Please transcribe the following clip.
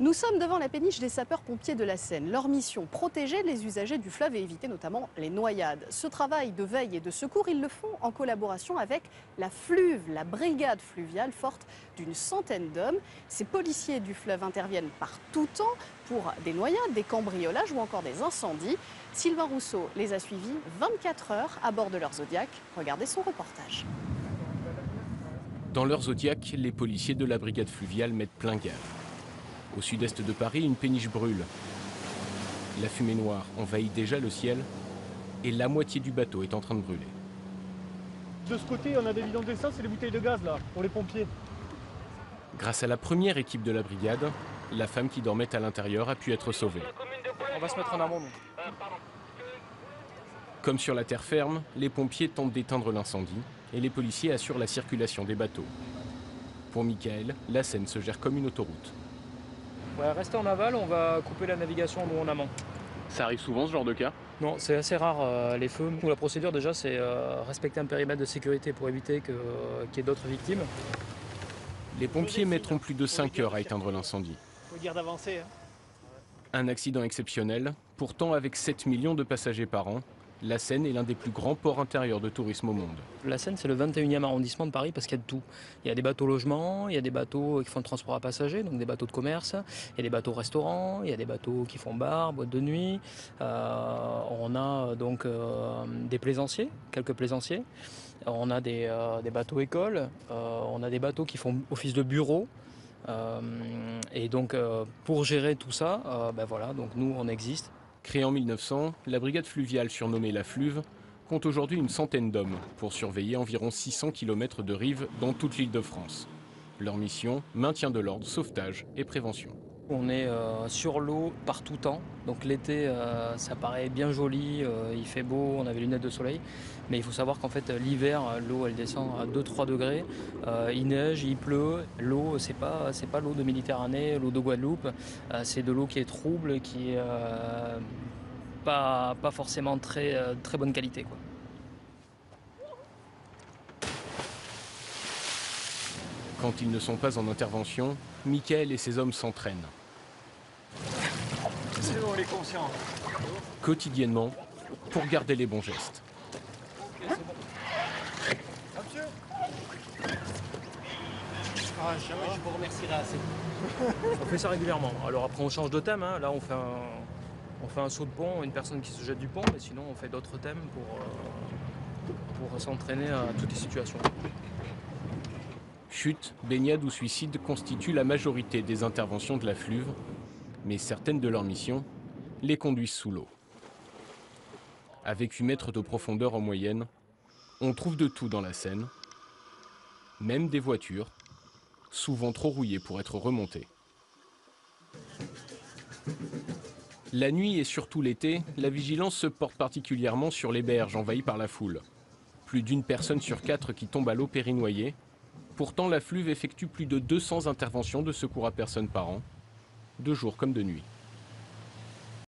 Nous sommes devant la péniche des sapeurs-pompiers de la Seine. Leur mission, protéger les usagers du fleuve et éviter notamment les noyades. Ce travail de veille et de secours, ils le font en collaboration avec la FLUV, la brigade fluviale forte d'une centaine d'hommes. Ces policiers du fleuve interviennent par tout temps pour des noyades, des cambriolages ou encore des incendies. Sylvain Rousseau les a suivis 24 heures à bord de leur Zodiac. Regardez son reportage. Dans leur Zodiac, les policiers de la brigade fluviale mettent plein gaz. Au sud-est de Paris, une péniche brûle. La fumée noire envahit déjà le ciel et la moitié du bateau est en train de brûler. De ce côté, on a des bidons d'essence et des bouteilles de gaz là, pour les pompiers. Grâce à la première équipe de la brigade, la femme qui dormait à l'intérieur a pu être sauvée. On va se mettre en amont. Comme sur la terre ferme, les pompiers tentent d'éteindre l'incendie et les policiers assurent la circulation des bateaux. Pour Michael, la Seine se gère comme une autoroute. Ouais, restez en aval, on va couper la navigation nous en amont. Ça arrive souvent ce genre de cas? Non, c'est assez rare les feux. La procédure déjà c'est respecter un périmètre de sécurité pour éviter qu'il y ait d'autres victimes. Les pompiers mettront plus de 5 heures à éteindre l'incendie. Faut dire d'avancer. Un accident exceptionnel, pourtant avec 7 millions de passagers par an, la Seine est l'un des plus grands ports intérieurs de tourisme au monde. La Seine c'est le 21e arrondissement de Paris parce qu'il y a de tout. Il y a des bateaux logements, il y a des bateaux qui font le transport à passagers, donc des bateaux de commerce, il y a des bateaux restaurants, il y a des bateaux qui font bar, boîte de nuit. On a donc des plaisanciers, quelques plaisanciers. On a des bateaux écoles, on a des bateaux qui font office de bureau. Et donc pour gérer tout ça, voilà, donc nous on existe. Créée en 1900, la brigade fluviale surnommée la FLUV compte aujourd'hui une centaine d'hommes pour surveiller environ 600 km de rive dans toute l'Île-de-France. Leur mission, maintien de l'ordre, sauvetage et prévention. On est sur l'eau par tout temps, donc l'été ça paraît bien joli, il fait beau, on a des lunettes de soleil, mais il faut savoir qu'en fait l'hiver l'eau elle descend à 2-3 degrés, il neige, il pleut, l'eau c'est pas l'eau de Méditerranée, l'eau de Guadeloupe, c'est de l'eau qui est trouble, qui est pas forcément très bonne qualité, quoi. Quand ils ne sont pas en intervention, Michael et ses hommes s'entraînent. C'est bon, on est conscient. Quotidiennement, pour garder les bons gestes. Ok, c'est bon. Monsieur Je vous remercierai assez. On fait ça régulièrement. Alors après on change de thème, hein. Là on fait un saut de pont, une personne qui se jette du pont, mais sinon on fait d'autres thèmes pour s'entraîner à toutes les situations. Chute, baignade ou suicide constituent la majorité des interventions de la FLUV, mais certaines de leurs missions les conduisent sous l'eau. Avec 8 mètres de profondeur en moyenne, on trouve de tout dans la Seine, même des voitures, souvent trop rouillées pour être remontées. La nuit et surtout l'été, la vigilance se porte particulièrement sur les berges envahies par la foule. Plus d'une personne sur 4 qui tombe à l'eau périnoyée. Pourtant, la FLUV effectue plus de 200 interventions de secours à personnes par an, de jour comme de nuit.